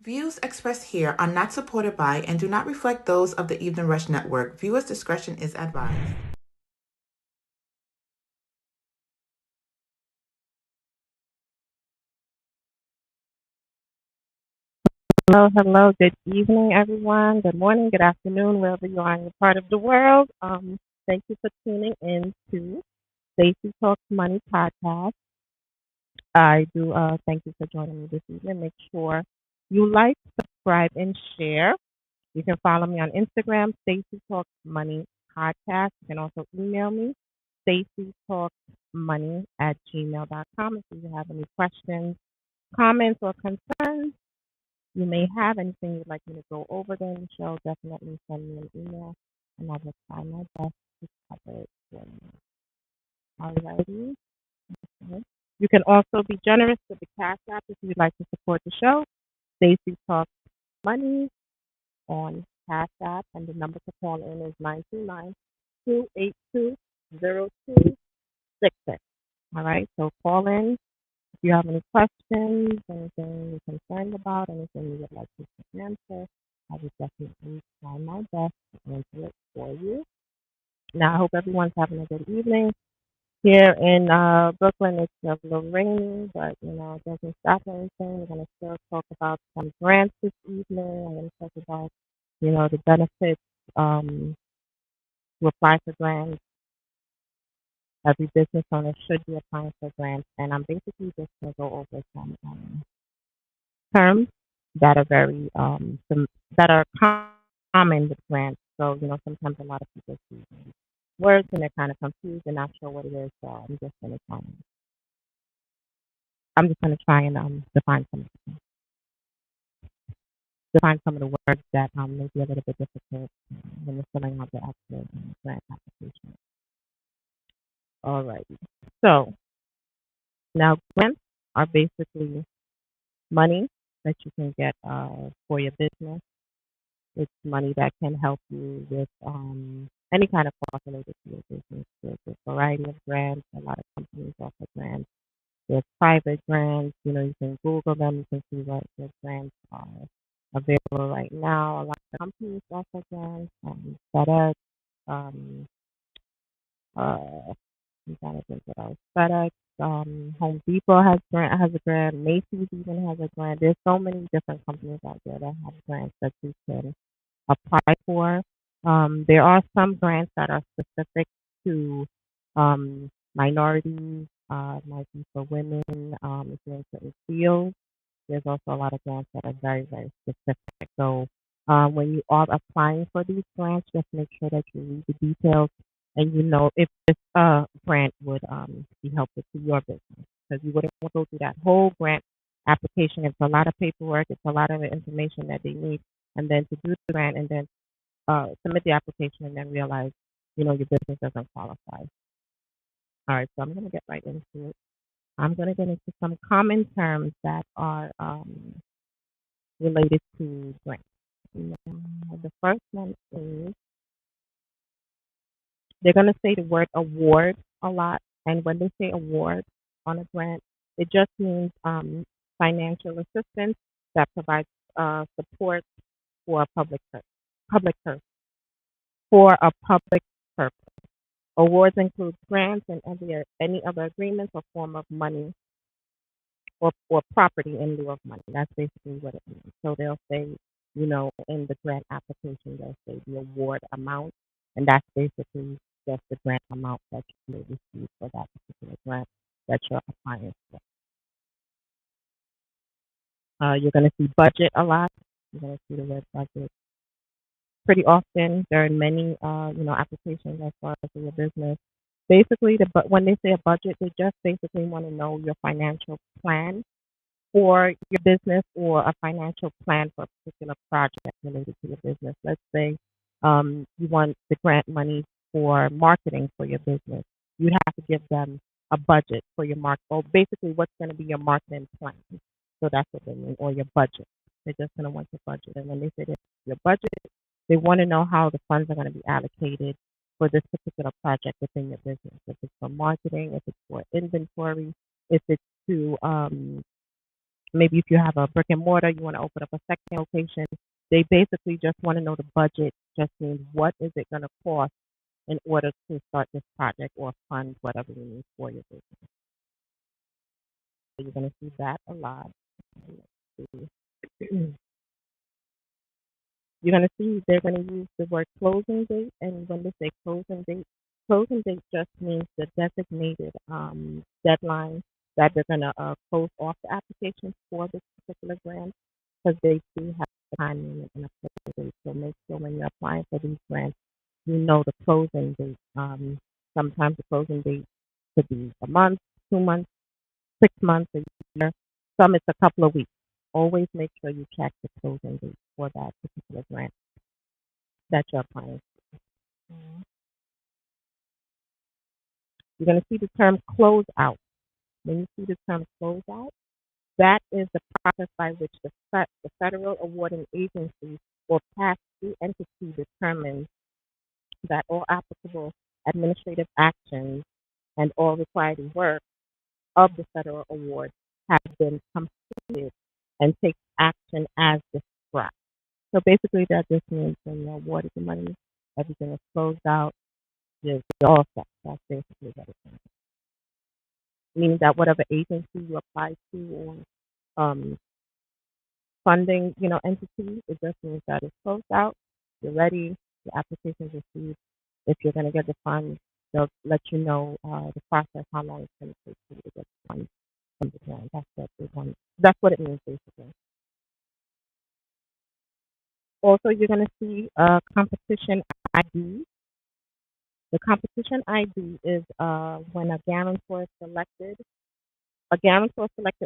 Views expressed here are not supported by and do not reflect those of the Evening Rush Network. Viewers' discretion is advised. Hello, hello. Good evening, everyone. Good morning, good afternoon, wherever you are in your part of the world. Thank you for tuning in to Stacey Talks Money podcast. I do thank you for joining me this evening. Make sure you like, subscribe, and share. You can follow me on Instagram, Stacey Talks Money podcast. You can also email me, staceytalksmoney@gmail.com if you have any questions, comments, or concerns you may have anything you'd like me to go over during the show, definitely send me an email and I will try my best to cover it for you. Alrighty. Mhm. You can also be generous with the Cash App if you'd like to support the show. Stacey Talks Money on Cash App, and the number to call in is 929-282-0266. All right, so call in if you have any questions, anything you're concerned about, anything you would like to answer. I would definitely try my best to answer it for you. Now, I hope everyone's having a good evening. Here in Brooklyn, it's a little rainy, but it doesn't stop anything. We're going to still talk about some grants this evening. I'm going to talk about, the benefits to apply for grants. Every business owner should be applying for grants, and I'm basically just going to go over some terms that are very that are common with grants. So sometimes a lot of people see these words and they're kind of confused and not sure what it is. So I'm just gonna try and define some of the words that may be a little bit difficult when you're filling out the actual grant application. Alrighty. So now grants are basically money that you can get for your business. It's money that can help you with any kind of cost related to your business. There's a variety of grants. A lot of companies offer grants. There's private grants. You can Google them. You can see what the grants are available right now. A lot of companies offer grants. FedEx. Um, uh, I'm trying to think what else. FedEx. Home Depot has a grant. Macy's even has a grant. There's so many different companies out there that have grants that you can apply for. There are some grants that are specific to minorities, might be for women, if you're in certain fields. There's also a lot of grants that are very, very specific. So when you are applying for these grants, just make sure that you read the details and you know if this grant would be helpful to your business. Because you wouldn't want to go through that whole grant application. It's a lot of paperwork. It's a lot of information that they need. And then to do the grant and then submit the application and then realize, your business doesn't qualify. All right, so I'm going to get right into it. I'm going to get into some common terms that are related to grants. Now, the first one is they're going to say the word award a lot. And when they say award on a grant, it just means financial assistance that provides support for a public purpose, for a public purpose. Awards include grants and any other agreements or form of money or property in lieu of money. That's basically what it means. So they'll say, in the grant application, they'll say the award amount, and that's basically just the grant amount that you may receive for that particular grant that you're applying for. You're going to see budget a lot. You're going to see the word budget pretty often. There are many, applications as far as your business. Basically, but when they say a budget, they just basically want to know your financial plan for your business or a financial plan for a particular project related to your business. Let's say you want the grant money for marketing for your business. You'd have to give them a budget for your market, or basically what's going to be your marketing plan. So that's what they mean, or your budget. They're just going to want your budget. And when they say your budget, they want to know how the funds are going to be allocated for this particular project within your business. If it's for marketing, if it's for inventory, if it's to Maybe if you have a brick and mortar, you want to open up a second location. They basically just want to know the budget, just means what is it going to cost in order to start this project or fund whatever you need for your business. So you're going to see that a lot. Let's see. You're going to see they're going to use the word closing date, and when they say closing date just means the designated deadline that they're going to close off the application for this particular grant, because they do have a time limit and a closing date. So make sure when you're applying for these grants, you know the closing date. Sometimes the closing date could be a month, 2 months, 6 months, a year. Some it's a couple of weeks. Always make sure you check the closing date for that particular grant that you're applying. Mhm. You're going to see the term close out. When you see the term close out, that is the process by which the federal awarding agency or pass-through entity determines that all applicable administrative actions and all required work of the federal award have been completed and takes action as described. So basically, that just means when you're awarded the money, everything is closed out, you're all set. That's basically what it means. Meaning that whatever agency you apply to or um, funding, entity, it just means that it's closed out, you're ready, your application is received. If you're going to get the funds, they'll let you know the process, how long it's going to take for you to get the funds from the grant. That's what it means basically. Also, you're going to see a competition ID. The competition ID is when a guarantor selected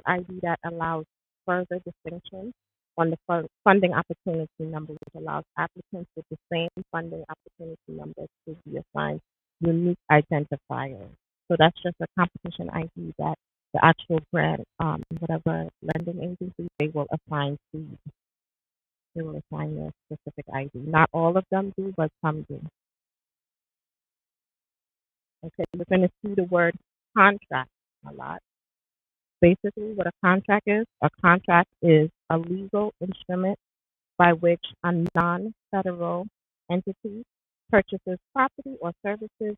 ID that allows further distinction on the funding opportunity number, which allows applicants with the same funding opportunity number to be assigned unique identifiers. So that's just a competition ID that the actual grant, whatever lending agency, they will assign to you. They will assign you a specific ID. Not all of them do, but some do. Okay, we're going to see the word contract a lot. Basically, what a contract is a legal instrument by which a non-federal entity purchases property or services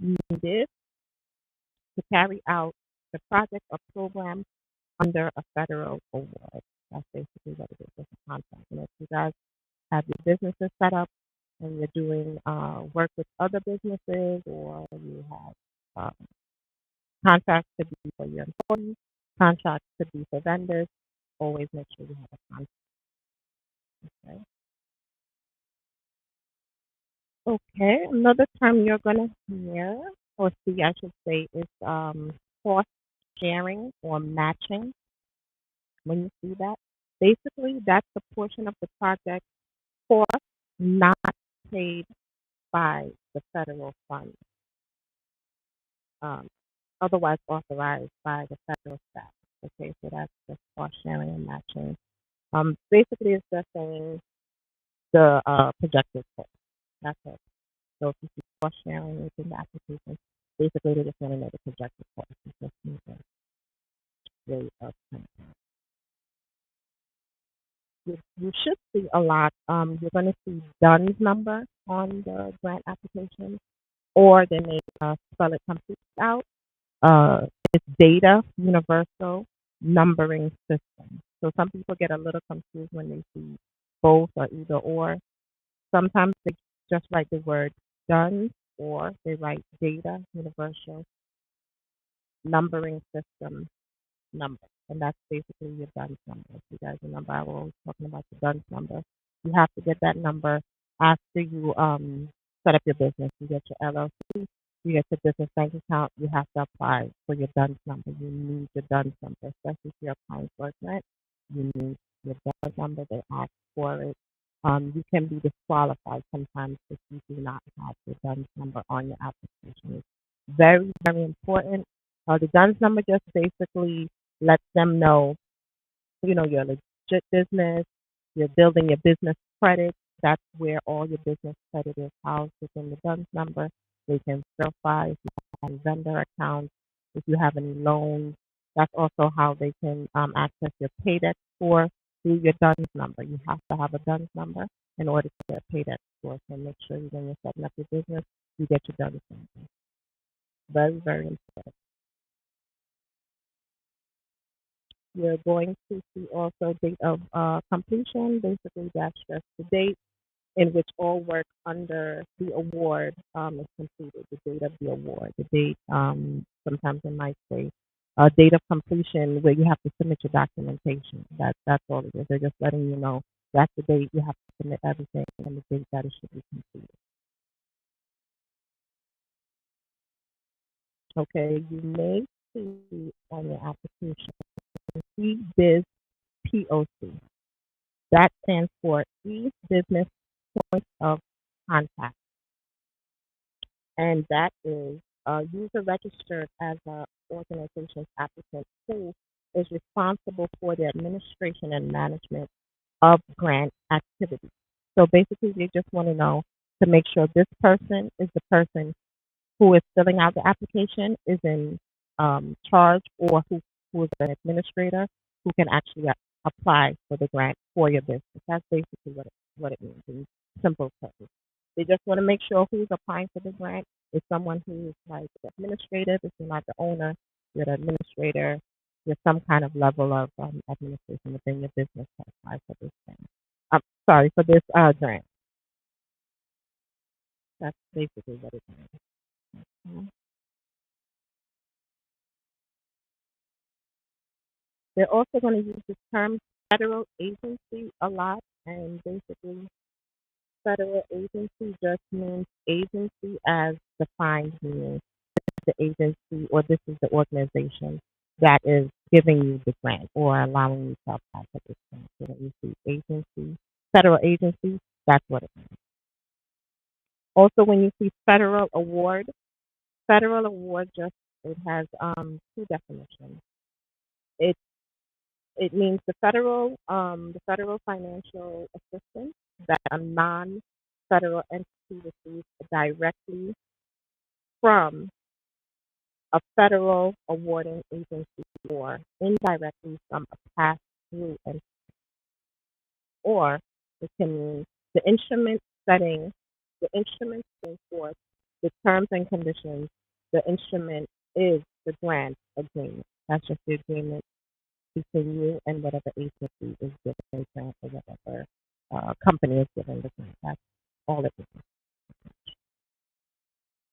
needed to carry out the project or program under a federal award. That's basically what it is. It's a contract. And if you guys have your businesses set up and you're doing work with other businesses, or you have contracts to be for your employees, contracts to be for vendors, always make sure you have a contract. Okay. Okay. Another term you're gonna hear or see, I should say, is cost sharing or matching. When you see that, basically that's the portion of the project cost not paid by the federal fund, um, otherwise authorized by the federal staff. Okay, so that's the cost sharing and matching. Basically, it's just saying the projected cost. That's it. So if you see cost sharing within the application, basically they just want to know the projected cost. It's just really you should see a lot. You're going to see DUNS number on the grant application, or they may spell it completely out. It's data universal numbering system. So some people get a little confused when they see both or either or. Sometimes they just write the word DUNS, or they write data universal numbering system number. And that's basically your DUNS number. If you guys remember, I was always talking about the DUNS number. You have to get that number after you set up your business. You get your LLC, you get your business bank account, you have to apply for your DUNS number. You need your DUNS number, especially if you're applying for a grant. You need your DUNS number. They ask for it. You can be disqualified sometimes if you do not have your DUNS number on your application. It's very, very important. The DUNS number just basically lets them know, you're a legit business, you're building your business credit. That's where all your business credit is housed within the DUNS number. They can verify if you have vendor accounts, if you have any loans. That's also how they can access your paydex score through your DUNS number. You have to have a DUNS number in order to get a paydex score. So make sure when you're setting up your business, you get your DUNS number. Very, very important. You're going to see also date of completion. Basically, that's just the date in which all work under the award is completed, the date of the award, the date, sometimes it might say date of completion where you have to submit your documentation. That's all it is. They're just letting you know that's the date you have to submit everything and the date that it should be completed. Okay, you may see on your application e-biz POC. That stands for e-business point of contact. And that is a user registered as an organization's applicant who is responsible for the administration and management of grant activities. So basically, they just want to know to make sure this person is the person who is filling out the application is in charge, or who is an administrator who can actually apply for the grant for your business. That's basically what it means in simple terms. They just want to make sure who's applying for the grant is someone who is like administrative. If you're not the owner, you're the administrator. You're some kind of level of administration within your business to apply for this grant. Sorry, for this grant. That's basically what it means. Mhm. They're also going to use the term federal agency a lot, and basically, federal agency just means agency as defined, meaning the agency or this is the organization that is giving you the grant or allowing you to apply for this grant. So that you see agency, federal agency, that's what it means. Also, when you see federal award just it has two definitions. It It means the federal financial assistance that a non-federal entity receives directly from a federal awarding agency or indirectly from a pass-through entity. Or it can mean the instrument setting forth the terms and conditions. The instrument is the grant agreement. That's just the agreement between you and whatever agency is giving the grant or whatever company is giving the grant. That's all it is.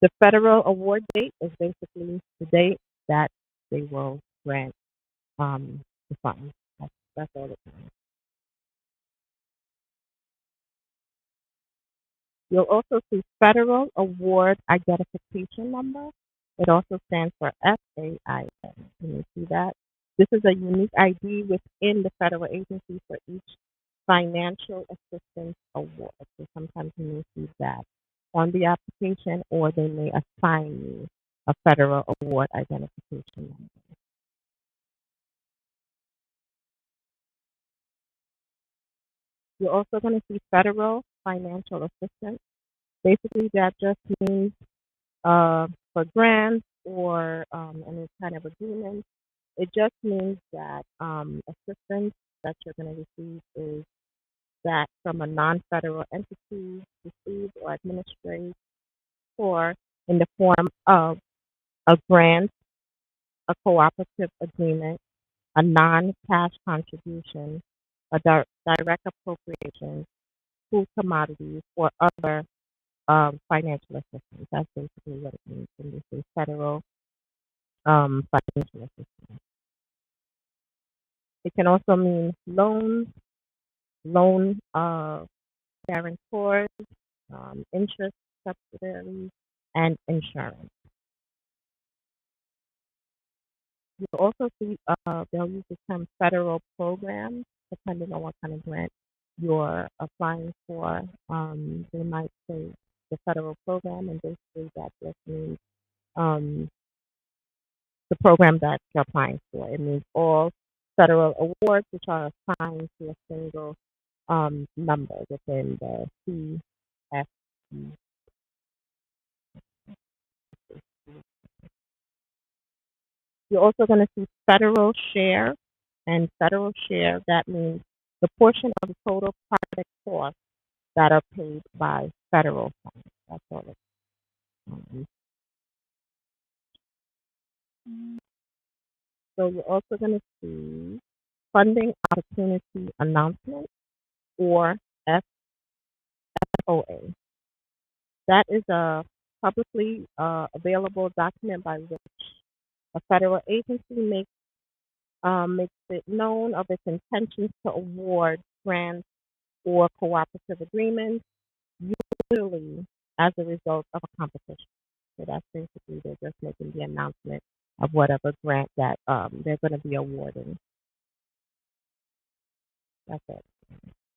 The federal award date is basically the date that they will grant the funds. That's all it is. You'll also see Federal Award Identification Number. It also stands for FAIN. Can you see that? This is a unique ID within the federal agency for each financial assistance award. So sometimes you may see that on the application, or they may assign you a federal award identification number. You're also going to see federal financial assistance. Basically, that just means for grants or any kind of agreement, it just means that assistance that you're going to receive is that from a non-federal entity received or administered, or in the form of a grant, a cooperative agreement, a non-cash contribution, a direct appropriation, food commodities, or other financial assistance. That's basically what it means when we say federal financial assistance. It can also mean loans, loan guarantors, interest subsidiaries, and insurance. You also see they'll use the term federal programs depending on what kind of grant you're applying for. They might say the federal program, and basically that just means um, the program that you're applying for. It means all federal awards which are assigned to a single number within the CFP. You're also going to see federal share, and federal share, that means the portion of the total project costs that are paid by federal funds. That's all it So you're also going to see funding opportunity announcement, or FOA. That is a publicly available document by which a federal agency makes it known of its intentions to award grants or cooperative agreements, usually as a result of a competition. So that's basically they're just making the announcement of whatever grant that they're going to be awarding. That's it.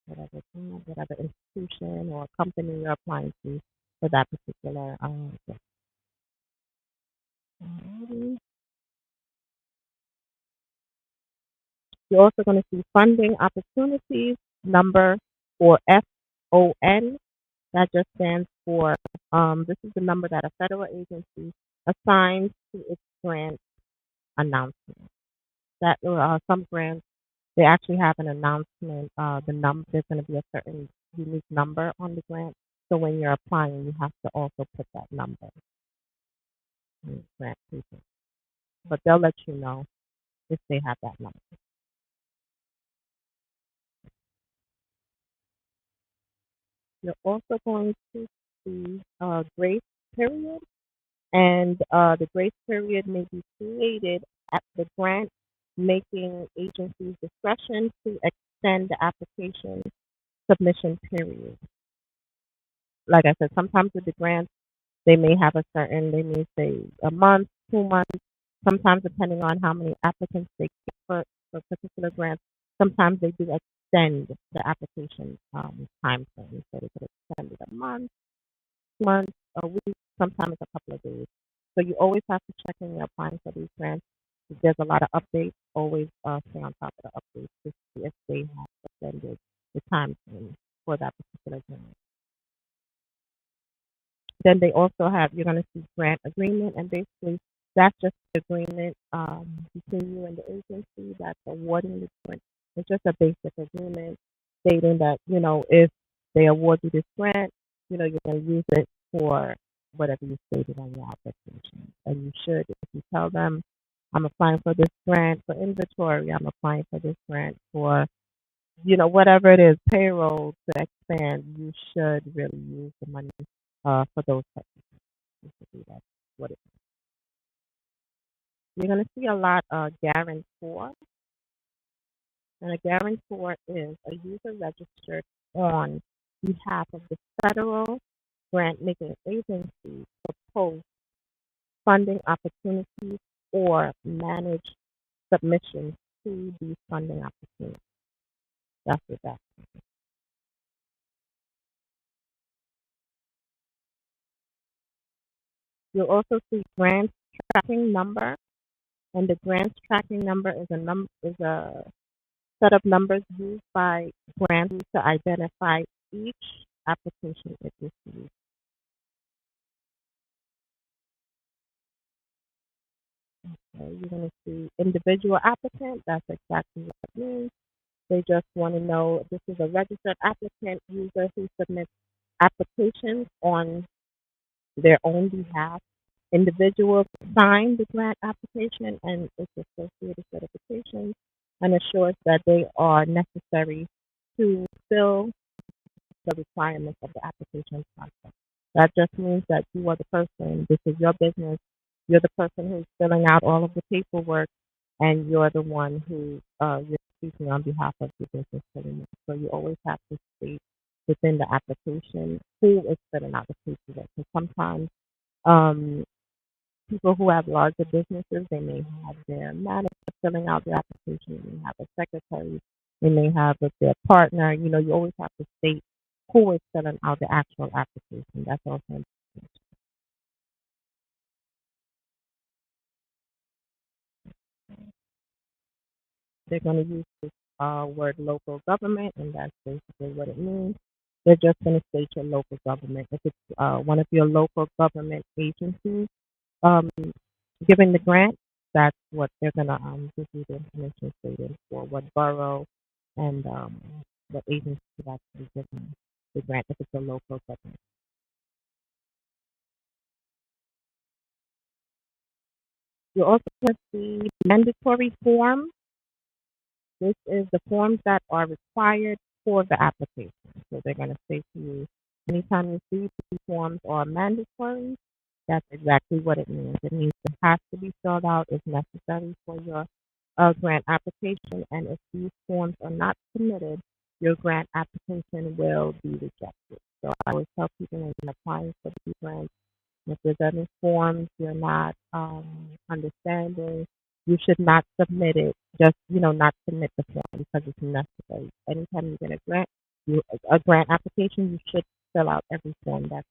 Whatever institution or company you're applying to for that particular grant. Alrighty. You're also going to see funding opportunities number, or FON. That just stands for this is the number that a federal agency assigns to its grant announcement. That some grants they actually have an announcement. There's going to be a certain unique number on the grant. So when you're applying, you have to also put that number in the grant paper. But they'll let you know if they have that number. You're also going to see grace period, and the grace period may be created at the grant making agency's discretion to extend the application submission period. Like I said, sometimes with the grants, they may have they may say a month, 2 months, sometimes depending on how many applicants they get for particular grants. Sometimes they do extend the application time frame. So they could extend it a month, months, a week, sometimes a couple of days. So you always have to check when you're applying for these grants. If there's a lot of updates, always stay on top of the updates to see if they have extended the time frame for that particular grant. Then they also have, you're going to see grant agreement, and basically that's just the agreement between you and the agency that's awarding the grant. It's just a basic agreement stating that, if they award you this grant, you're going to use it for whatever you stated on your application. And you should, if you tell them, I'm applying for this grant for inventory, I'm applying for this grant for, whatever it is, payroll to expand, you should really use the money for those types of things. Basically, that's what it is. You're going to see a lot of guarantor, and a guarantor is a user registered on behalf of the federal grant making agency to post funding opportunities or manage submissions to these funding opportunities. That's what that is. You'll also see grant tracking number, and the grants tracking number is a set of numbers used by grantors to identify each application it receives. Okay, you're going to see individual applicant. That's exactly what it means. They just want to know this is a registered applicant user who submits applications on their own behalf. Individuals sign the grant application and its associated certifications and assures that they are necessary to fill the requirements of the application process. That just means that you are the person, this is your business, you're the person who's filling out all of the paperwork, and you're the one who you're speaking on behalf of the business pretty much. So you always have to state within the application who is filling out the paperwork. Because sometimes um, people who have larger businesses, they may have their manager filling out the application, they may have a secretary, they may have with their partner. You always have to state who is filling out the actual application. That's also important. They're going to use this word local government, and that's basically what it means. They're just going to state your local government. If it's one of your local government agencies um, giving the grant, That's what they're gonna give you the information stated for what borough and what agency that's given the grant if it's a local government. You also have the mandatory form. This is the forms that are required for the application. So they're going to say to you, anytime you see these forms are mandatory, that's exactly what it means. It means it has to be filled out if necessary for your grant application. And if these forms are not submitted, your grant application will be rejected. So I always tell people when you're applying for these grants, if there's any forms you're not understanding, you should not submit it. Just not submit the form because it's necessary. Anytime you get a grant application, you should fill out every form that's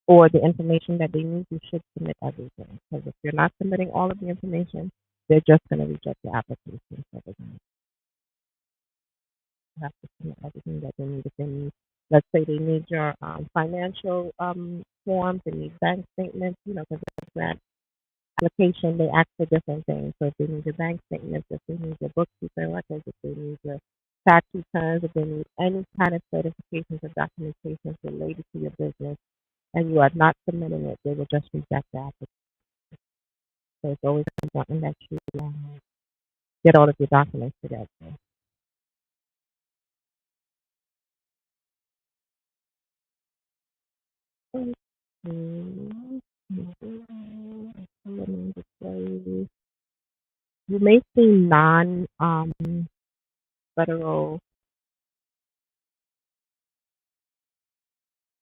or the information that they need. You should submit everything because if you're not submitting all of the information, they're just going to reject your application. So they're going to have to submit everything that they need. If they need, let's say they need your financial forms, they need bank statements, because it's a grant application, they ask for different things. So if they need your bank statements, if they need your bookkeeping records, if they need your tax returns, if they need any kind of certifications or documentations related to your business, and you are not submitting it, they will just reject the application. So it's always important that you get all of your documents together. You may see federal.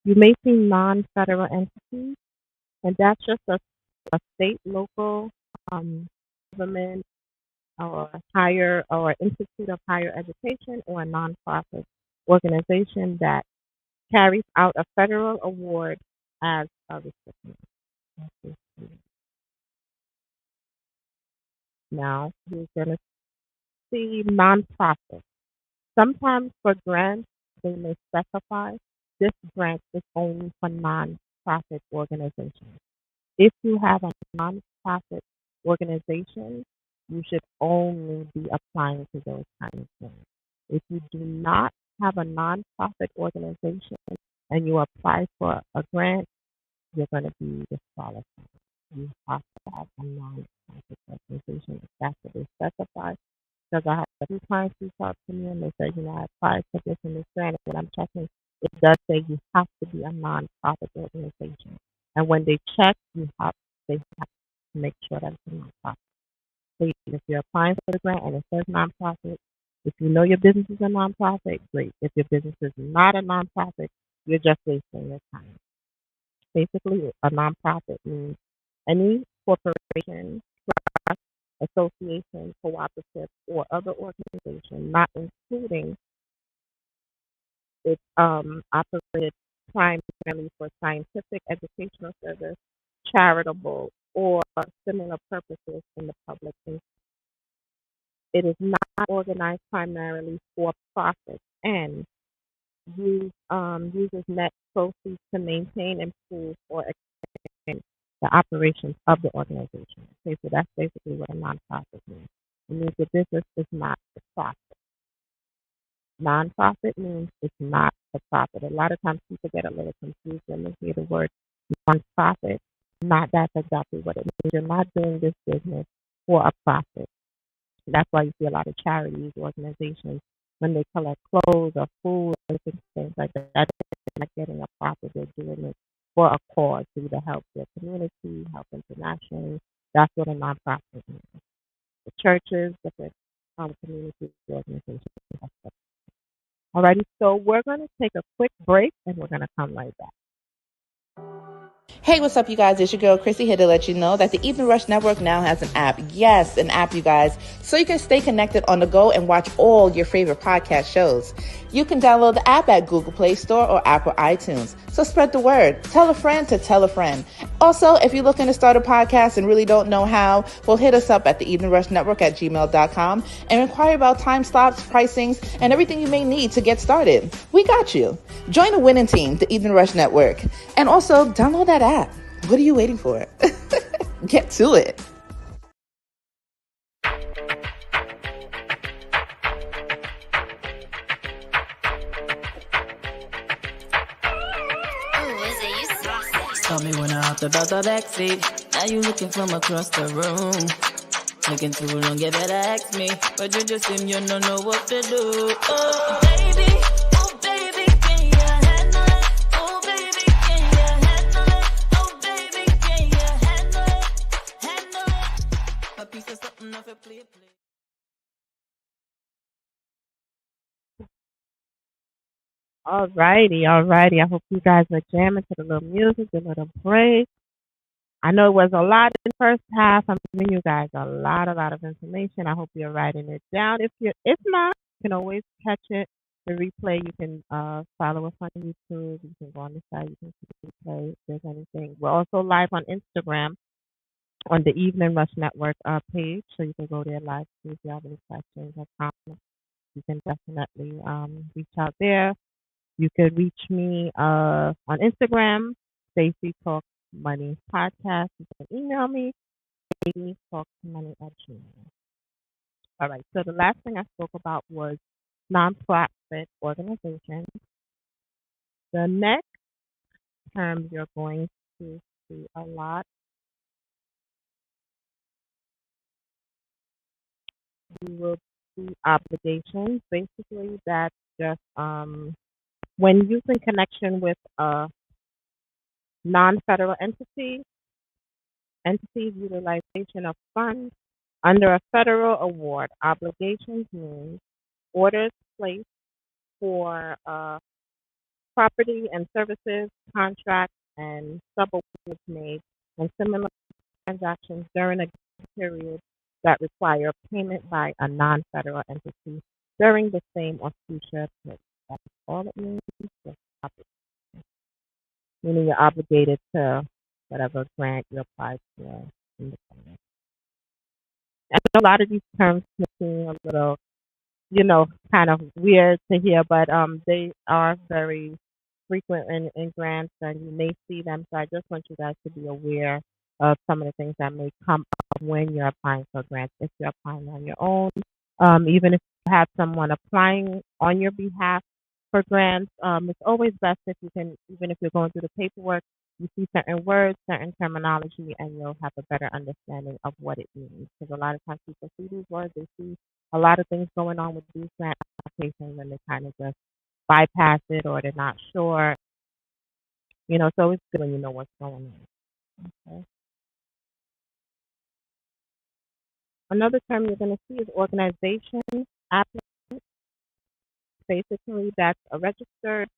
You may see non-federal entities, and that's just a state, local, government, or higher or institute of higher education, or a nonprofit organization that carries out a federal award as a recipient. Now you're going to see nonprofit. Sometimes for grants, they may specify this grant is only for nonprofit organizations. If you have a nonprofit organization, you should only be applying to those kinds of things. If you do not have a nonprofit organization and you apply for a grant, you're going to be disqualified. You have to have a nonprofit organization if that's what they specify. Because I have a few clients reach out to me and they say, I applied for this and this grant. And when I'm checking, it does say you have to be a nonprofit organization. And when they check, they have to make sure that it's a nonprofit. So if you're applying for the grant and it says nonprofit, if you know your business is a nonprofit, great. If your business is not a nonprofit, you're just wasting your time. Basically, a nonprofit means any corporation, trust, association, cooperative, or other organization, not including it's operated primarily for scientific, educational service, charitable, or similar purposes in the public interest. It is not organized primarily for profit and uses net proceeds to maintain, improve, or extend the operations of the organization. Okay, so that's basically what a nonprofit means. It means the business is not for profit. Nonprofit means it's not for profit. A lot of times people get a little confused when they hear the word nonprofit. That's exactly what it means. You're not doing this business for a profit. That's why you see a lot of charities, organizations, when they collect clothes or food or things like that, they're not getting a profit. They're doing it for a cause to either help their community, help internationally. That's what a nonprofit means. The churches, different community organizations. Alrighty, so we're going to take a quick break and we're going to come right back. Hey, what's up, you guys? It's your girl, Chrissy, here to let you know that the Evening Rush Network now has an app. Yes, an app, you guys. So you can stay connected on the go and watch all your favorite podcast shows. You can download the app at Google Play Store or Apple iTunes. So spread the word. Tell a friend to tell a friend. Also, if you're looking to start a podcast and really don't know how, well, hit us up at the Evening Rush Network at gmail.com and inquire about time slots, pricings, and everything you may need to get started. We got you. Join the winning team, the Evening Rush Network. And also, download that app. What are you waiting for? Get to it. about the backseat. Now you looking from across the room. Taking too long, you better ask me. But you just seem you don't know what to do. Oh baby, can you handle it? Oh baby, can you handle it? Oh baby, can you handle it? Handle it. A piece of something off your plate. Alrighty. I hope you guys are jamming to the little music, the little break. I know it was a lot in the first half. I'm giving you guys a lot of information. I hope you're writing it down. If not, you can always catch it. The replay, you can follow us on YouTube. You can go on the site. You can see the replay if there's anything. We're also live on Instagram on the Evening Rush Network page, so you can go there live see if you have any questions or comments. You can definitely reach out there. You could reach me on Instagram, Stacey Talks Money Podcast. You can email me, staceytalksmoney@gmail. All right. So the last thing I spoke about was nonprofit organizations. The next term you're going to see a lot, you will see obligations. Basically, that's just when used in connection with a non-federal entity's utilization of funds under a federal award. Obligations means orders placed for property and services, contracts, and subawards made, and similar transactions during a period that require payment by a non-federal entity during the same or future period. That's all it means. Just meaning you're obligated to whatever grant you applied for in the fund. I know a lot of these terms can seem a little, kind of weird to hear, but they are very frequent in grants, and you may see them. So I just want you guys to be aware of some of the things that may come up when you're applying for grants. If you're applying on your own, even if you have someone applying on your behalf for grants, it's always best if you can, even if you're going through the paperwork, you see certain words, certain terminology, and you'll have a better understanding of what it means. Because a lot of times people see these words, they see a lot of things going on with these grant applications, and they kind of just bypass it or they're not sure. So it's good when you know what's going on. Okay. Another term you're going to see is organization applicant. Basically, that's a registered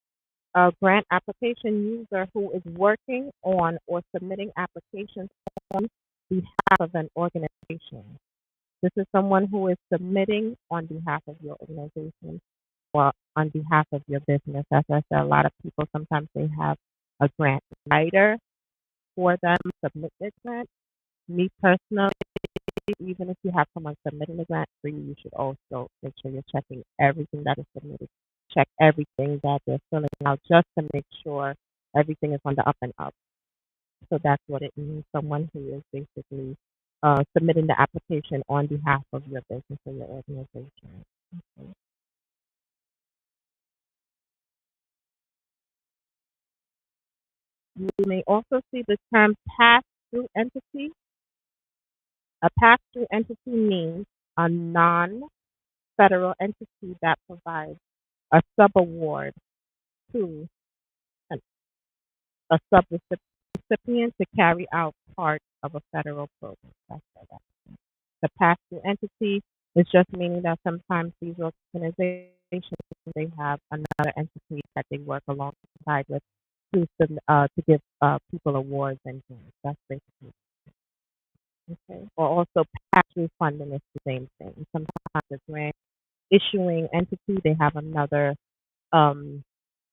grant application user who is working on or submitting applications on behalf of an organization. This is someone who is submitting on behalf of your organization or on behalf of your business. As I said, a lot of people sometimes they have a grant writer for them submit their grant. Me personally, even if you have someone submitting a grant for you, you should also make sure you're checking everything that is submitted. Check everything that they're filling out just to make sure everything is on the up and up. So that's what it means. Someone who is basically submitting the application on behalf of your business or your organization. Okay. You may also see the term pass-through entity. A pass-through entity means a non-federal entity that provides a subaward to an, a subrecipient to carry out part of a federal program. That's what that means. The pass-through entity is just meaning that sometimes these organizations they have another entity that they work alongside with to give people awards and grants. That's basically okay. Or also pass-through funding is the same thing. Sometimes the grant issuing entity they have another um,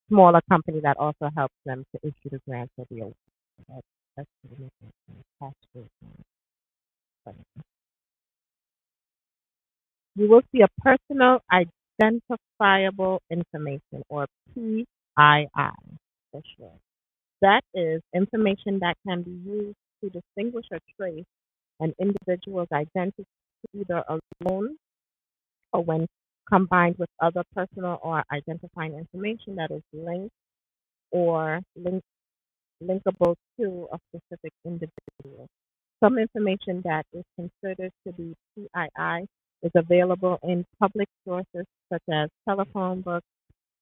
smaller company that also helps them to issue the grants or the award. That, that's pretty much it. Pass-through funding. You will see a personal identifiable information or PII for sure. That is information that can be used to distinguish or trace an individual's identity either alone or when combined with other personal or identifying information that is linked or linked linkable to a specific individual. Some information that is considered to be PII is available in public sources such as telephone books,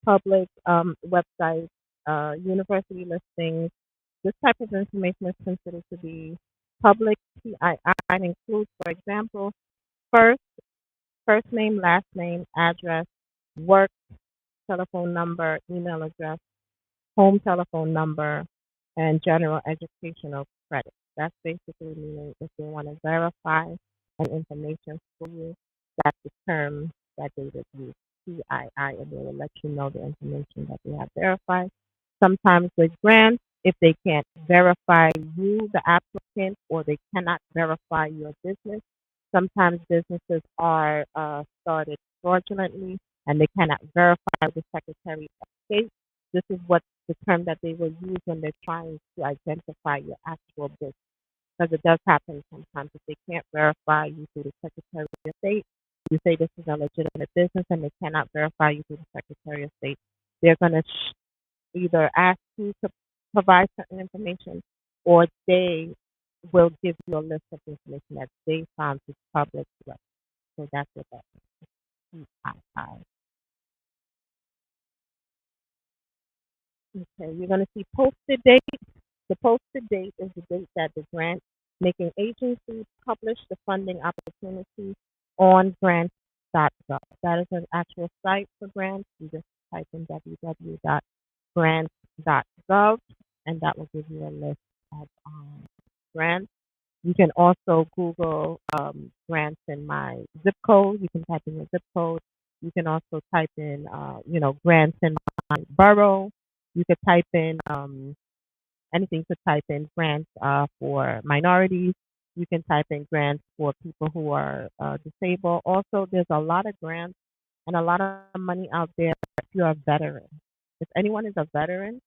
public websites, university listings. This type of information is considered to be public PII and includes, for example, first first name, last name, address, work telephone number, email address, home telephone number, and general educational credit. That's basically meaning if they want to verify an information for you, that's the term that they would use, PII, and they will let you know the information that they have verified. Sometimes with grants, if they can't verify you, the applicant, or they cannot verify your business, sometimes businesses are started fraudulently and they cannot verify the Secretary of State. This is what the term that they will use when they're trying to identify your actual business. Because it does happen sometimes if they can't verify you through the Secretary of State, you say this is a legitimate business and they cannot verify you through the Secretary of State. They're going to either ask you to provide certain information or they will give you a list of information that they found to public record. So that's what that is. Okay, you're going to see posted date. The posted date is the date that the grant making agency published the funding opportunity on grants.gov. That is an actual site for grants. You just type in www.grants.gov and that will give you a list of grants. You can also Google grants in my zip code. You can type in your zip code. You can also type in, grants in my borough. You could type in anything to type in grants for minorities. You can type in grants for people who are disabled. Also, there's a lot of grants and a lot of money out there if you're a veteran. If anyone is a veteran,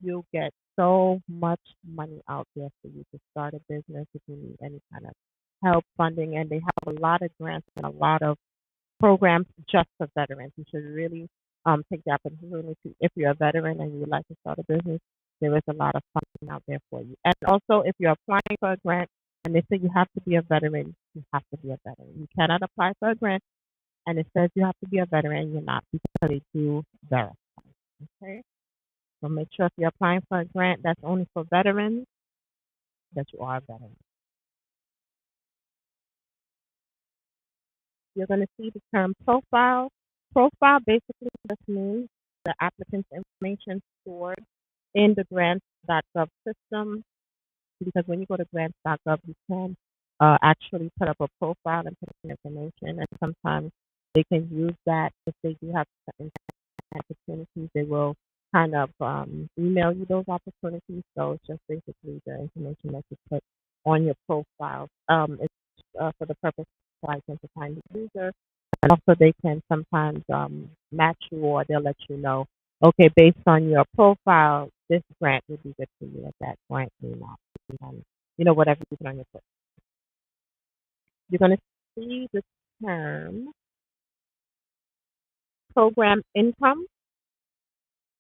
you'll get so much money out there for you to start a business if you need any kind of help funding. And they have a lot of grants and a lot of programs just for veterans. You should really take the opportunity to, if you're a veteran and you would like to start a business, there is a lot of funding out there for you. And also, if you're applying for a grant and they say you have to be a veteran, you have to be a veteran. You cannot apply for a grant and it says you have to be a veteran, you're not because they do verify. Okay? So make sure if you're applying for a grant that's only for veterans, that you are a veteran. You're going to see the term profile. Profile basically just means the applicant's information stored in the grants.gov system because when you go to grants.gov, you can actually put up a profile and put in information, and sometimes they can use that if they do have certain opportunities. They will kind of email you those opportunities. So it's just basically the information that you put on your profile. It's for the purpose of identifying the user, and also they can sometimes match you or they'll let you know, okay, based on your profile, this grant would be good for you, or that grant may not. Whatever you put on your profile. You're going to see the term program income.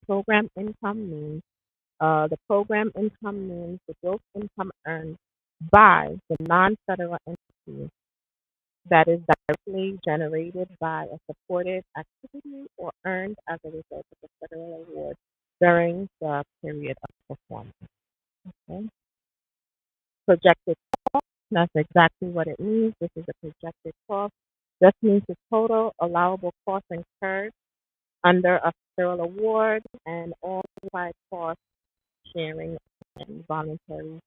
Program income means the program income means the gross income earned by the non-federal entity that is directly generated by a supported activity or earned as a result of a federal award during the period of performance. Okay. Projected cost, that's exactly what it means. This is a projected cost. This means the total allowable cost incurred under a federal award and all by cost sharing and voluntary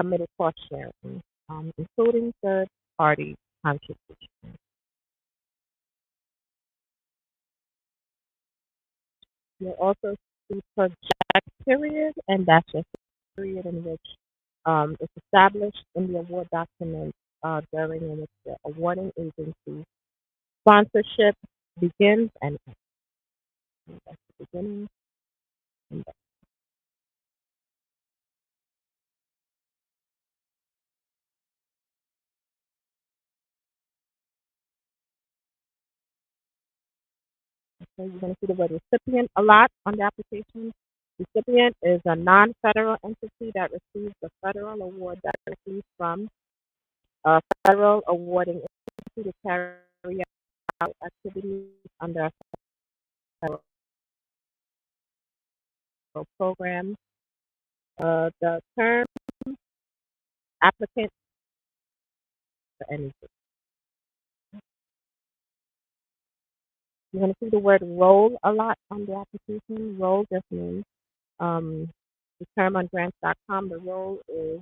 committed cost sharing, including third-party contributions. You'll also see project period, and that's just the period in which it's established in the award document during in which the awarding agency sponsorship begins and ends. That's the beginning and the so you're going to see the word recipient a lot on the application. Recipient is a non-federal entity that receives a federal award directly from a federal awarding agency to carry out activities under a federal program. The term applicant for anything. You're going to see the word role a lot on the application. Role just means the term on grants.com. The role is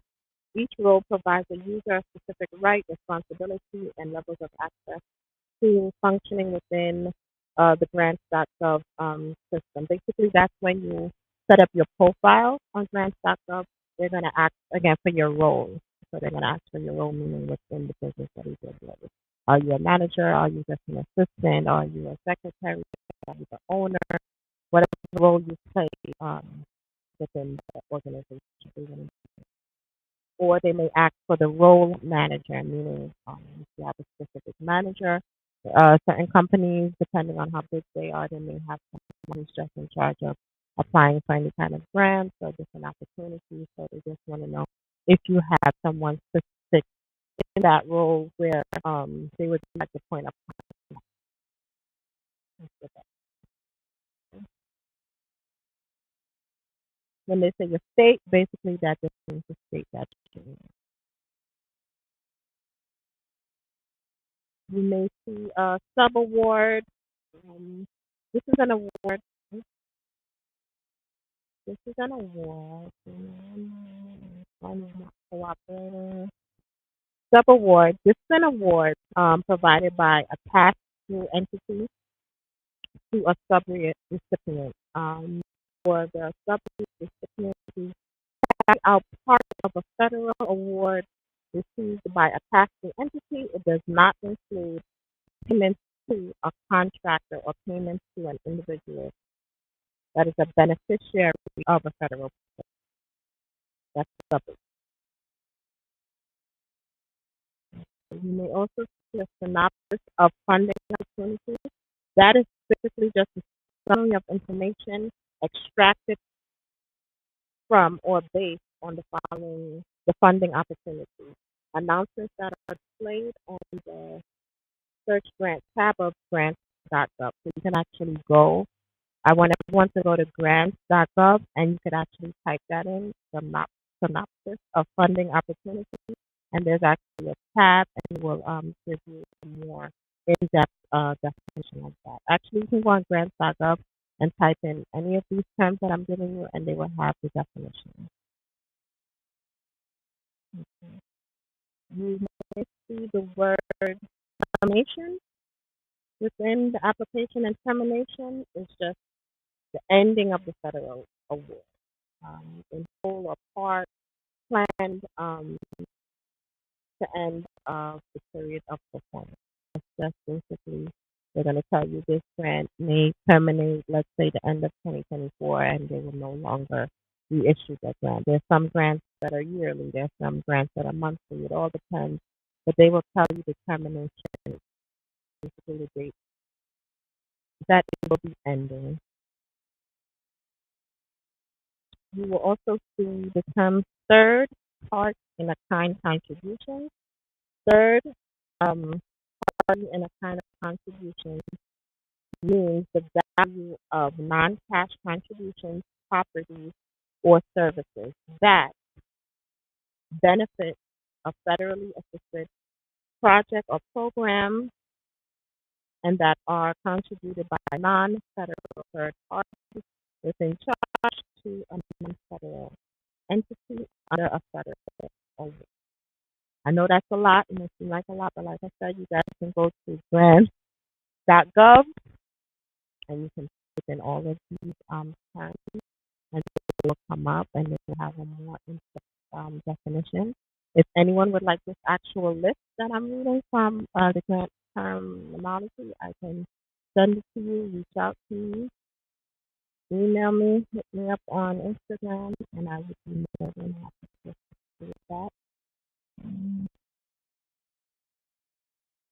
each role provides a user a specific right, responsibility, and levels of access to functioning within the grants.gov system. Basically, that's when you set up your profile on grants.gov. They're going to ask again for your role. So they're going to ask for your role, meaning within the business that you do. Are you a manager? Are you just an assistant? Are you a secretary? Are you the owner? Whatever role you play within the organization. Or they may ask for the role manager, meaning if you have a specific manager. Certain companies, depending on how big they are, they may have someone who's just in charge of applying for any kind of grants or different opportunities. So they just want to know if you have someone specific in that role where they would like to point up. When they say your state, basically that just means the state that you're in. You may see a sub-award. This is an award. This is an award. Cooperator. Sub-award. This is an award provided by a pass-through entity to a sub-recipient. For the sub-recipient to carry out part of a federal award received by a pass-through entity, it does not include payments to a contractor or payments to an individual that is a beneficiary of a federal program. That's sub. You may also see a synopsis of funding opportunities. That is typically just a summary of information extracted from or based on the funding opportunity. Announcements that are displayed on the search grant tab of grants.gov. So you can actually go. I want everyone to go to grants.gov and you could actually type that in, synopsis of funding opportunity. And there's actually a tab and it will give you a more in-depth definition of that. Actually, you can go on grants.gov and type in any of these terms that I'm giving you, and they will have the definition. Okay. You may see the word termination within the application, and termination is just the ending of the federal award. In whole or part, planned to end the period of performance. That's basically, they're going to tell you this grant may terminate, let's say, the end of 2024, and they will no longer reissue that grant. There's some grants that are yearly. There's some grants that are monthly. It all depends. But they will tell you the termination, basically the date that it will be ending. You will also see the term third part in a kind contribution. Third party in a kind of contribution means the value of non-cash contributions, properties, or services that benefit a federally assisted project or program and that are contributed by non-federal third parties within charge to a non-federal entity under a federal award. I know that's a lot, and it seems like a lot, but like I said, you guys can go to grants.gov and you can put in all of these terms, and it will come up and it will have a more in-depth definition. If anyone would like this actual list that I'm reading from the grant terminology, I can send it to you, reach out to me, email me, hit me up on Instagram, and I would be more than happy to do that.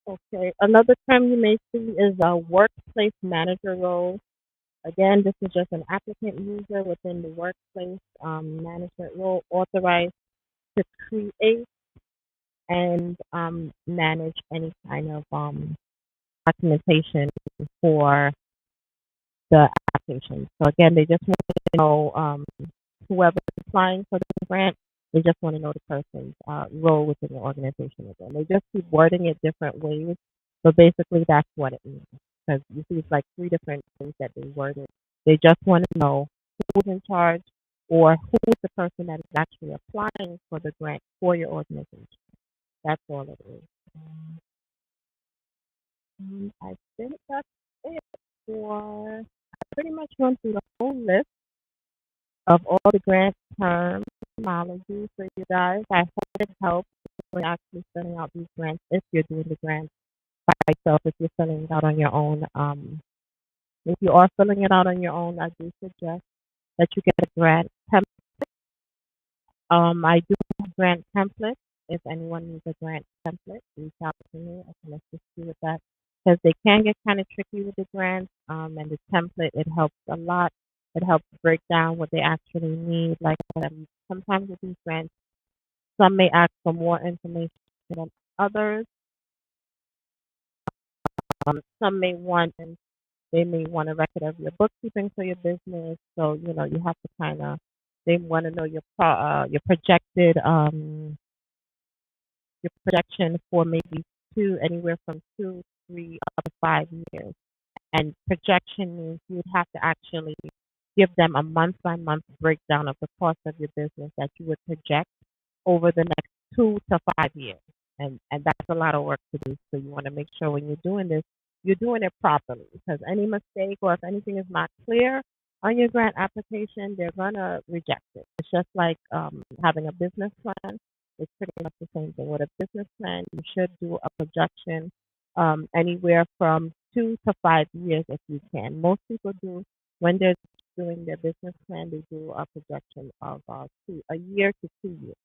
Okay, another term you may see is a workplace manager role. Again, this is just an applicant user within the workplace management role authorized to create and manage any kind of documentation for the application. So again, they just want to know whoever is applying for the grant. They just want to know the person's role within the organization. Again, they just keep wording it different ways, but basically that's what it means. Because you see, it's like three different things that they worded. They just want to know who's in charge or who is the person that is actually applying for the grant for your organization. That's all it is. I think that's it for. I pretty much went through the whole list of all the grant terminology for you guys. I hope it helps when actually filling out these grants if you're doing the grants by yourself, if you're filling it out on your own. If you are filling it out on your own, I do suggest that you get a grant template. I do have grant templates. If anyone needs a grant template, reach out to me. I can assist you with that because they can get kind of tricky with the grants. And the template, it helps a lot. It helps break down what they actually need. Like sometimes with these grants, some may ask for more information than others. Some may want, and they may want a record of your bookkeeping for your business. So you have to kind of. They want to know your projected your projection for maybe anywhere from 2, 3, up to 5 years. And projection means you would have to actually give them a month by month breakdown of the cost of your business that you would project over the next 2 to 5 years. And that's a lot of work to do. So you want to make sure when you're doing this, you're doing it properly. Because any mistake or if anything is not clear on your grant application, they're gonna reject it. It's just like having a business plan. It's pretty much the same thing. With a business plan, you should do a projection anywhere from 2 to 5 years if you can. Most people do when they're doing their business plan, they do a projection of a year to 2 years.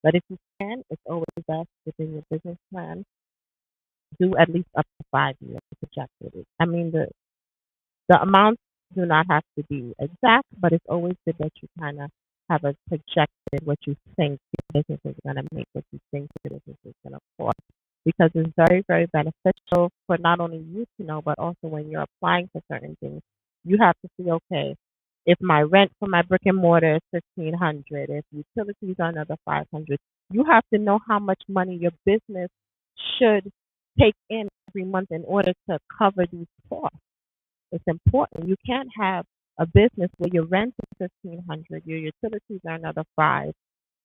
But if you can, it's always best within your business plan do at least up to 5 years projected. I mean, the amounts do not have to be exact, but it's always good that you kind of have a projected what you think your business is going to make, what you think your business is going to cost. Because it's very, very beneficial for not only you to know, but also when you're applying for certain things, you have to see, okay, if my rent for my brick and mortar is $1,500, if utilities are another $500, you have to know how much money your business should take in every month in order to cover these costs. It's important. You can't have a business where your rent is $1,500, your utilities are another $5,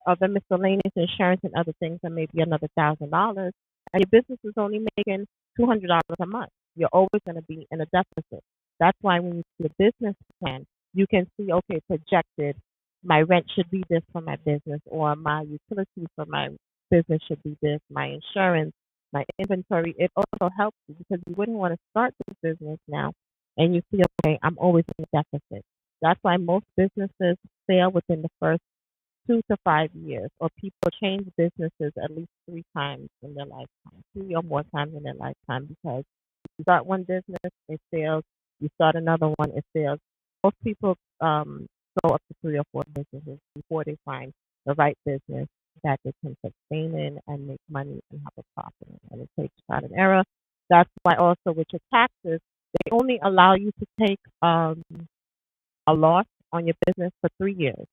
other miscellaneous insurance and other things are maybe another $1,000, and your business is only making $200 a month. You're always going to be in a deficit. That's why when you see a business plan, you can see, okay, projected, my rent should be this for my business, or my utilities for my business should be this, my insurance, my inventory. It also helps you because you wouldn't want to start this business now and you see, okay, I'm always in a deficit. That's why most businesses fail within the first 2 to 5 years, or people change businesses at least 3 times in their lifetime, 3 or more times in their lifetime, because you start one business, it fails. You start another one, it fails. Most people go up to 3 or 4 businesses before they find the right business that they can sustain in and make money and have a profit in. And it takes trial and error. That's why also with your taxes, they only allow you to take a loss on your business for 3 years.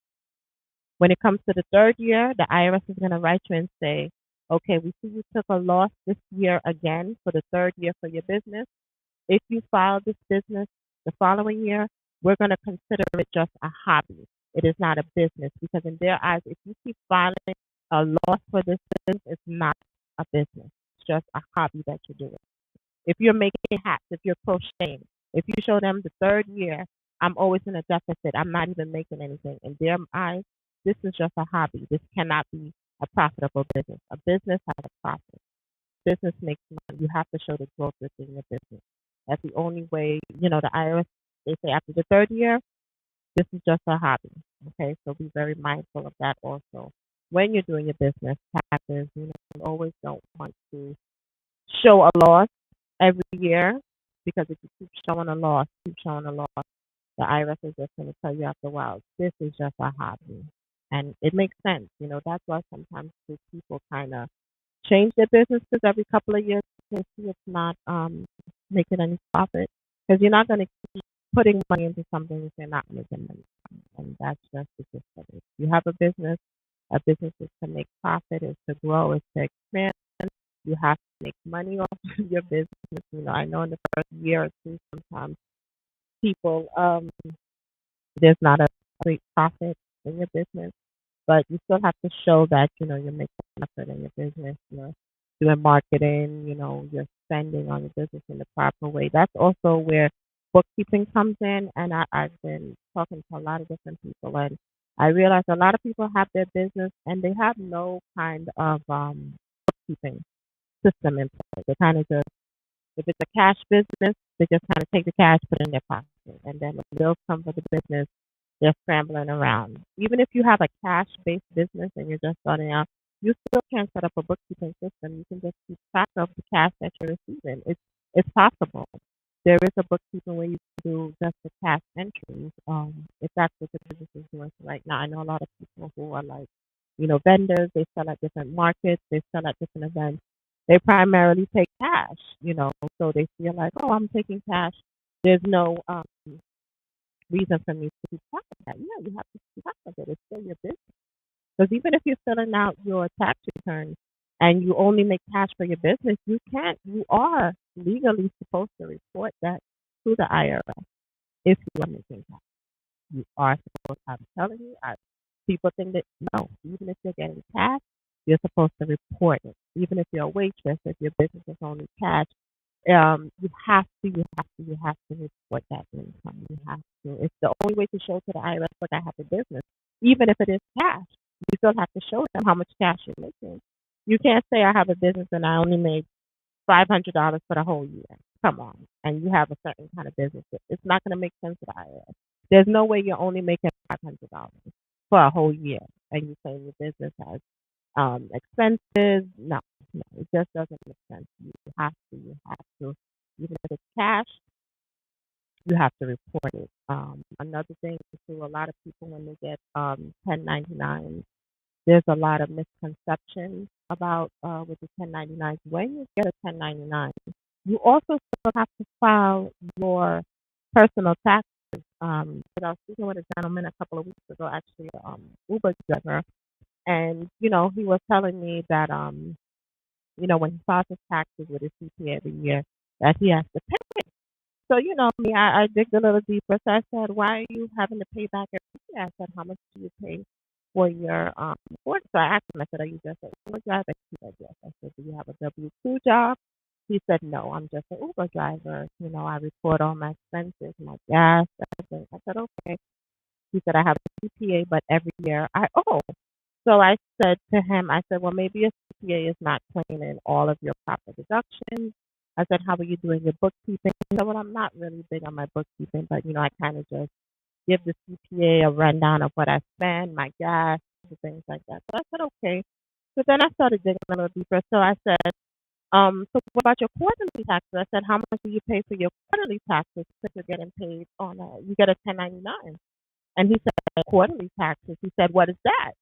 When it comes to the third year, the IRS is going to write you and say, okay, we see you took a loss this year again for the third year for your business. If you file this business the following year, we're going to consider it just a hobby. It is not a business because in their eyes, if you keep filing a loss for this business, it's not a business. It's just a hobby that you're doing. If you're making hats, if you're crocheting, if you show them the third year, I'm always in a deficit. I'm not even making anything. In their eyes, this is just a hobby. This cannot be a profitable business. A business has a profit. Business makes money. You have to show the growth within your business. That's the only way, the IRS, they say after the third year, this is just a hobby. Okay, so be very mindful of that also. When you're doing your business taxes, you always don't want to show a loss every year, because if you keep showing a loss, The IRS is just going to tell you after a while, this is just a hobby. And it makes sense. That's why sometimes people kind of change their businesses every couple of years to see it's not making any profit. Because you're not going to keep putting money into something if you're not making money from it. And that's just the gist of it. You have a business is to make profit, is to grow, is to expand. You have to make money off of your business. I know in the first year or two, sometimes people, there's not a great profit in your business, but you still have to show that, you're making profit in your business, doing marketing, you're spending on your business in the proper way. That's also where bookkeeping comes in. And I've been talking to a lot of different people, and I realize a lot of people have their business and they have no kind of bookkeeping system in place. They kind of just, if it's a cash business, they just kind of take the cash, put it in their pocket. And then when bills come for the business, they're scrambling around. Even if you have a cash based business and you're just starting out, you still can set up a bookkeeping system. You can just keep track of the cash that you're receiving. It's possible. There is a bookkeeping where you can do just the cash entries, if that's what the business is doing. So right now, I know a lot of people who are like, vendors. They sell at different markets. They sell at different events. They primarily take cash, so they feel like, oh, I'm taking cash. There's no reason for me to keep track of that. Yeah, you have to keep track of it. It's still your business. Because even if you're filling out your tax return and you only make cash for your business, you are legally supposed to report that to the IRS if you are making cash. You are supposed to. I'm telling you, people think that no, even if you're getting cash, you're supposed to report it. Even if you're a waitress, if your business is only cash, you have to report that income. You have to. It's the only way to show to the IRS, look, I have a business. Even if it is cash, you still have to show them how much cash you're making. You can't say I have a business and I only made $500 for the whole year. Come on, and you have a certain kind of business. It's not going to make sense to the IRS. There's no way you're only making $500 for a whole year, and you say your business has expenses. No, it just doesn't make sense. You have to, even if it's cash, you have to report it. Another thing too, a lot of people when they get 1099s, there's a lot of misconceptions about with the 1099s. When you get a 1099, you also still have to file your personal taxes. But I was speaking with a gentleman a couple of weeks ago, actually, Uber driver, and he was telling me that when he files his taxes with his CPA every year, that he has to pay. So me, I digged a little deeper. So I said, why are you having to pay back every year? I said, how much do you pay for your work? So I asked him, I said, are you just an Uber driver? He said, yes. I said, do you have a W-2 job? He said, no, I'm just an Uber driver. I report all my expenses, my gas, everything. I said, okay. He said, I have a CPA, but every year I owe. So I said to him, I said, well, maybe your CPA is not claiming all of your proper deductions. I said, how are you doing your bookkeeping? So, well, I'm not really big on my bookkeeping, but, I kind of just give the CPA a rundown of what I spend, my gas, and things like that. So I said, okay. So then I started digging a little deeper. So I said, so what about your quarterly taxes? I said, how much do you pay for your quarterly taxes if you're getting paid you get a 1099? And he said, quarterly taxes. He said, what is that?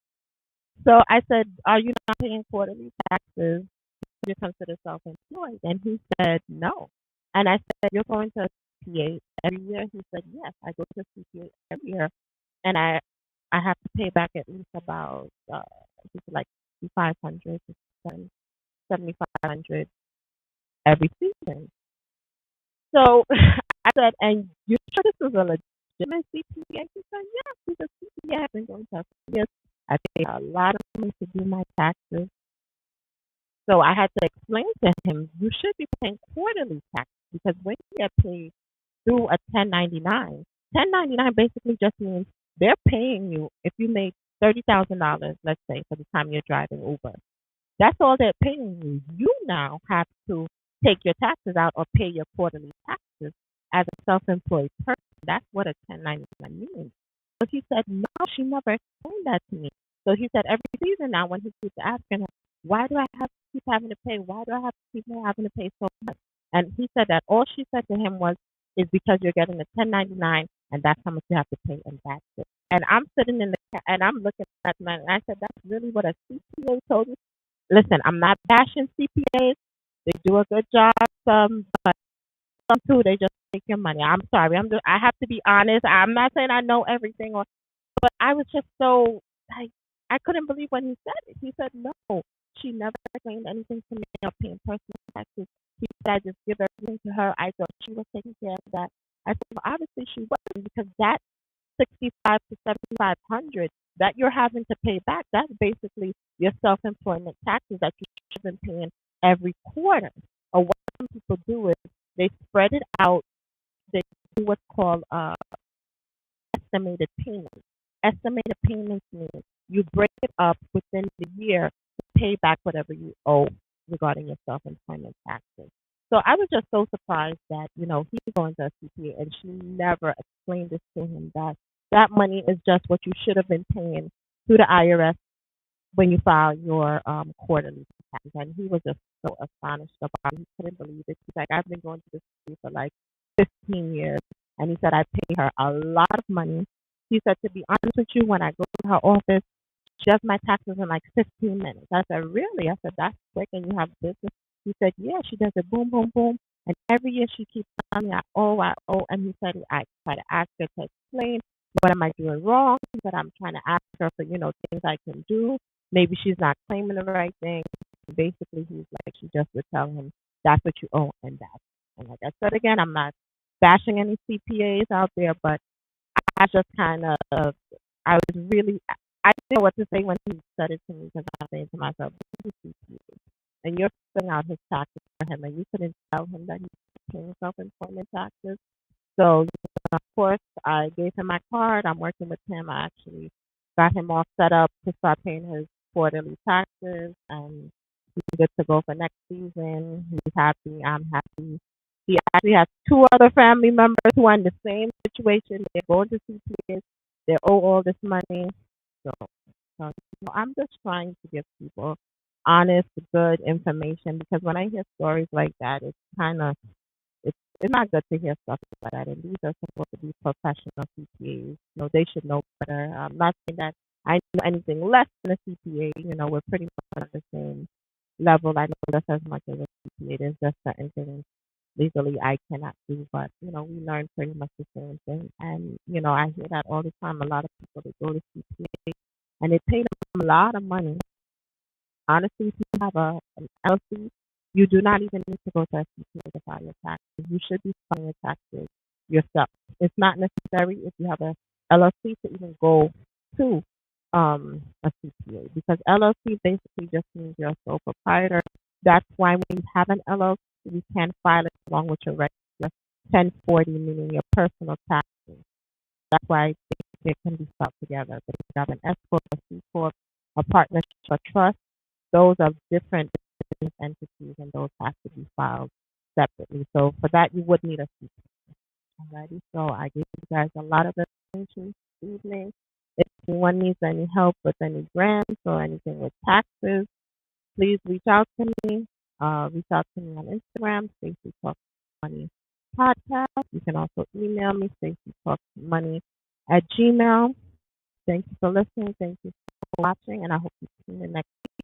So I said, are you not paying quarterly taxes? Do you consider self-employed? And he said, no. And I said, you're going to CPA every year? He said, yes, I go to CPA every year. And I have to pay back at least about like 500 to 7,500 every season. So I said, and you sure this is a legitimate CPA? He said, yes, he's a CPA. I've been going to years. I pay a lot of money to do my taxes. So I had to explain to him, you should be paying quarterly taxes because when you get paid through a 1099, 1099 basically just means they're paying you if you make $30,000, let's say, for the time you're driving Uber. That's all they're paying you. You now have to take your taxes out or pay your quarterly taxes as a self-employed person. That's what a 1099 means. But he said, no, she never explained that to me. So he said every season now when he keeps asking her, why do I have to keep having to pay? Why do I have to keep having to pay so much? And he said that all she said to him was, is because you're getting a 1099 and that's how much you have to pay, and that's it. And I'm sitting in and I'm looking at that, and I said, that's really what a CPA told you. Listen, I'm not bashing CPAs. They do a good job, but some too, they just take your money. I'm sorry. I have to be honest. I'm not saying I know everything, but I was just so like I couldn't believe when he said it. He said no, she never explained anything to me or paying personal taxes. He said I just give everything to her. I thought she was taking care of that. I said, well, obviously she wasn't, because that 65 to 7,500 that you're having to pay back, that's basically your self-employment taxes that you should have been paying every quarter. Or what some people do is they spread it out. They do what's called estimated payments. Estimated payments means you break it up within the year to pay back whatever you owe regarding your self-employment taxes. So I was just so surprised that, he's going to a CPA and she never explained this to him, that that money is just what you should have been paying to the IRS when you file your quarterly taxes. And he was just so astonished about it. He couldn't believe it. He's like, I've been going to this CPA for like 15 years. And he said, I pay her a lot of money. He said, to be honest with you, when I go to her office, she does my taxes in like 15 minutes. I said, really? I said, that's quick, and you have business? He said, yeah, she does it boom, boom, boom. And every year she keeps telling me, I owe. And he said, I try to ask her to explain, what am I doing wrong? He said, I'm trying to ask her for, things I can do. Maybe she's not claiming the right thing. Basically, he's like, she just would tell him, that's what you owe, and that's. And like I said again, I'm not bashing any CPAs out there, but I just kind of, I was really, I didn't know what to say when he said it to me, because I'm saying to myself, this is CPA, and you're filling out his taxes for him, and you couldn't tell him that he's paying self-employment taxes. So, of course, I gave him my card. I'm working with him. I actually got him all set up to start paying his quarterly taxes, and he's good to go for next season. He's happy. I'm happy. He actually has two other family members who are in the same situation. They're going to CPS. They owe all this money. So I'm just trying to give people honest, good information, because when I hear stories like that, it's kind of it's not good to hear stuff like that. And these are supposed to be professional CPAs. They should know better. I'm not saying that I know anything less than a CPA. We're pretty much on the same level. I know just as much as a CPA. There's just certain things legally I cannot do, but we learn pretty much the same thing. And I hear that all the time. A lot of people, they go to CPA and they pay them a lot of money. Honestly, if you have an LLC, you do not even need to go to a CPA to file your taxes. You should be filing your taxes yourself. It's not necessary if you have a LLC to even go to a CPA, because LLC basically just means you're a sole proprietor. That's why when you have an LLC, you can file it along with your regular 1040, meaning your personal taxes. That's why they can be filed together. But if you have an S corp, a C corp, a partnership, a trust, those are different business entities, and those have to be filed separately. So for that, you would need a CPA. Alrighty. So I gave you guys a lot of information this evening. If anyone needs any help with any grants or anything with taxes, please reach out to me. Reach out to me on Instagram, Stacey Talks Money Podcast. You can also email me, staceytalksmoney@gmail.com. Thank you for listening. Thank you for watching, and I hope you see you next week.